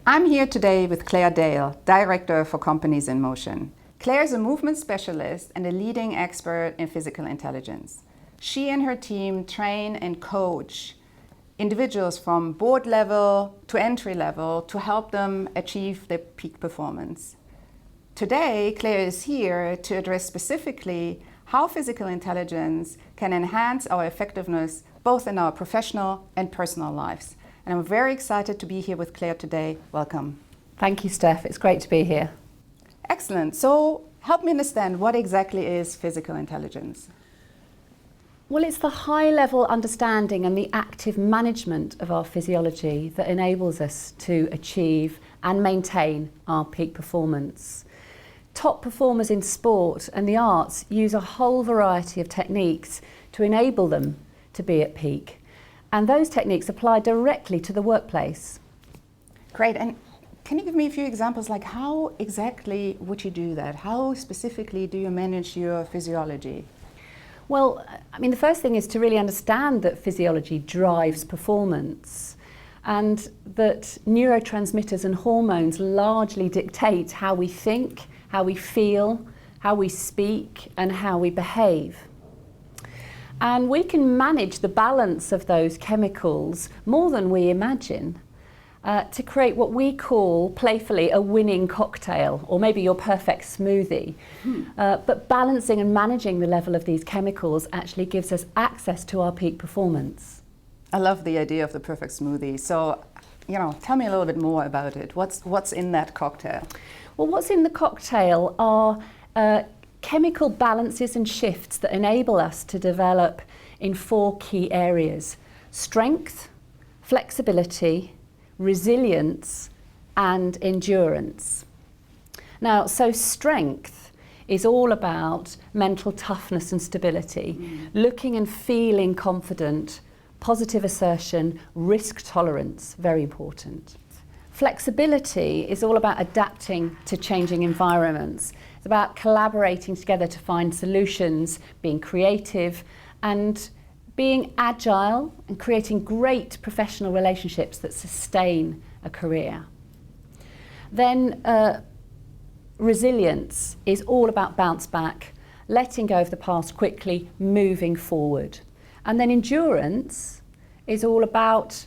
I'm here today with Claire Dale, Director for Companies in Motion. Claire is a movement specialist and a leading expert in physical intelligence. She and her team train and coach individuals from board level to entry level to help them achieve their peak performance. Today, Claire is here to address specifically how physical intelligence can enhance our effectiveness both in our professional and personal lives. And I'm very excited to be here with Claire today. Welcome. Thank you, Steph. It's great to be here. Excellent. So help me understand, what exactly is physical intelligence? Well, it's the high-level understanding and the active management of our physiology that enables us to achieve and maintain our peak performance. Top performers in sport and the arts use a whole variety of techniques to enable them to be at peak. And those techniques apply directly to the workplace. Great. And can you give me a few examples, like how exactly would you do that? How specifically do you manage your physiology? Well, the first thing is to really understand that physiology drives performance and that neurotransmitters and hormones largely dictate how we think, how we feel, how we speak, and how we behave. And we can manage the balance of those chemicals more than we imagine to create what we call playfully a winning cocktail, or maybe your perfect smoothie. But balancing and managing the level of these chemicals actually gives us access to our peak performance. I love the idea of the perfect smoothie. So, tell me a little bit more about it. What's in that cocktail? Well, what's in the cocktail are chemical balances and shifts that enable us to develop in 4 key areas: strength, flexibility, resilience, and endurance. Now, so strength is all about mental toughness and stability, looking and feeling confident, positive assertion, risk tolerance, very important. Flexibility is all about adapting to changing environments. It's about collaborating together to find solutions, being creative, and being agile and creating great professional relationships that sustain a career. Then resilience is all about bounce back, letting go of the past quickly, moving forward. And then endurance is all about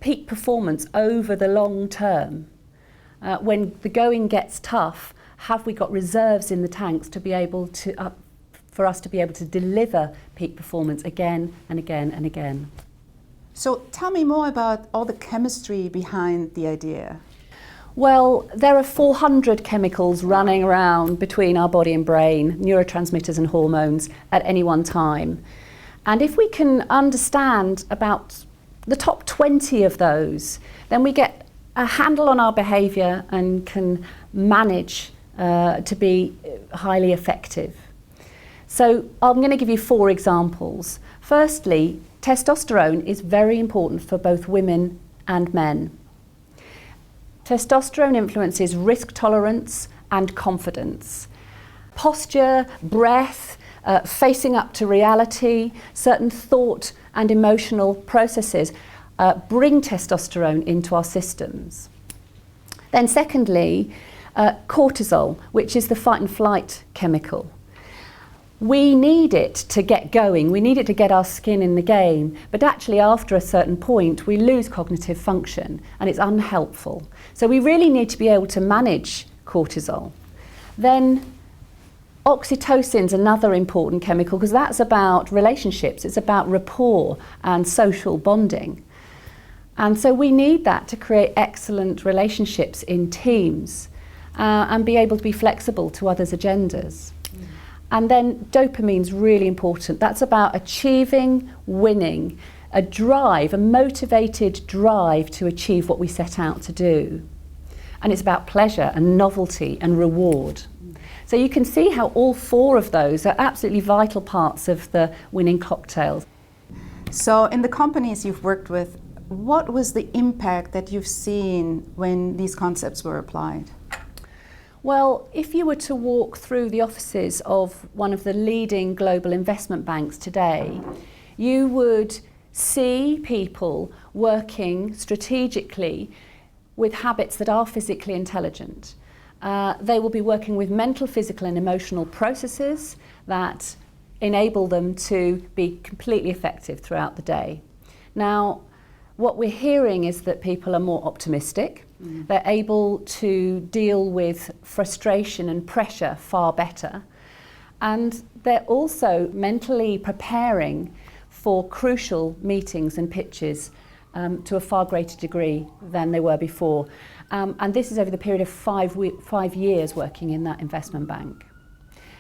peak performance over the long term. When the going gets tough, have we got reserves in the tanks to be able to for us to be able to deliver peak performance again and again and again? So tell me more about all the chemistry behind the idea. Well, there are 400 chemicals running around between our body and brain, neurotransmitters and hormones, at any one time. And if we can understand about the top 20 of those, then we get a handle on our behaviour and can manage to be highly effective. So I'm going to give you 4 examples. Firstly, testosterone is very important for both women and men. Testosterone influences risk tolerance and confidence. Posture, breath, facing up to reality, certain thought and emotional processes bring testosterone into our systems. Then secondly, cortisol, which is the fight and flight chemical. We need it to get going, we need it to get our skin in the game, but actually after a certain point we lose cognitive function and it's unhelpful. So we really need to be able to manage cortisol. Then oxytocin's another important chemical because that's about relationships, it's about rapport and social bonding. And so we need that to create excellent relationships in teams and be able to be flexible to others' agendas. And then dopamine's really important. That's about achieving, winning, a drive, a motivated drive to achieve what we set out to do. And it's about pleasure and novelty and reward. So you can see how all 4 of those are absolutely vital parts of the winning cocktail. So in the companies you've worked with, what was the impact that you've seen when these concepts were applied? Well, if you were to walk through the offices of one of the leading global investment banks today, you would see people working strategically with habits that are physically intelligent. They will be working with mental, physical and emotional processes that enable them to be completely effective throughout the day. Now, what we're hearing is that people are more optimistic. They're able to deal with frustration and pressure far better. And they're also mentally preparing for crucial meetings and pitches to a far greater degree than they were before. And this is over the period of 5 years working in that investment bank.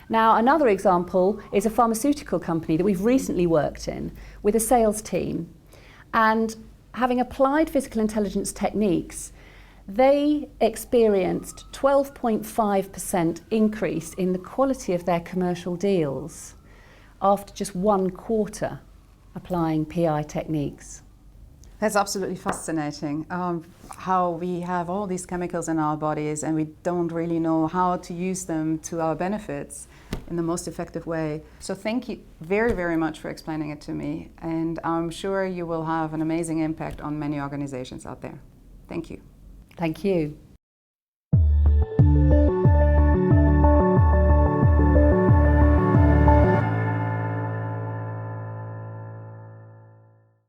Now, another example is a pharmaceutical company that we've recently worked in with a sales team. And having applied physical intelligence techniques, they experienced 12.5% increase in the quality of their commercial deals after just 1 quarter applying PI techniques. That's absolutely fascinating, how we have all these chemicals in our bodies and we don't really know how to use them to our benefits in the most effective way. So thank you very, very much for explaining it to me, and I'm sure you will have an amazing impact on many organizations out there. Thank you. Thank you.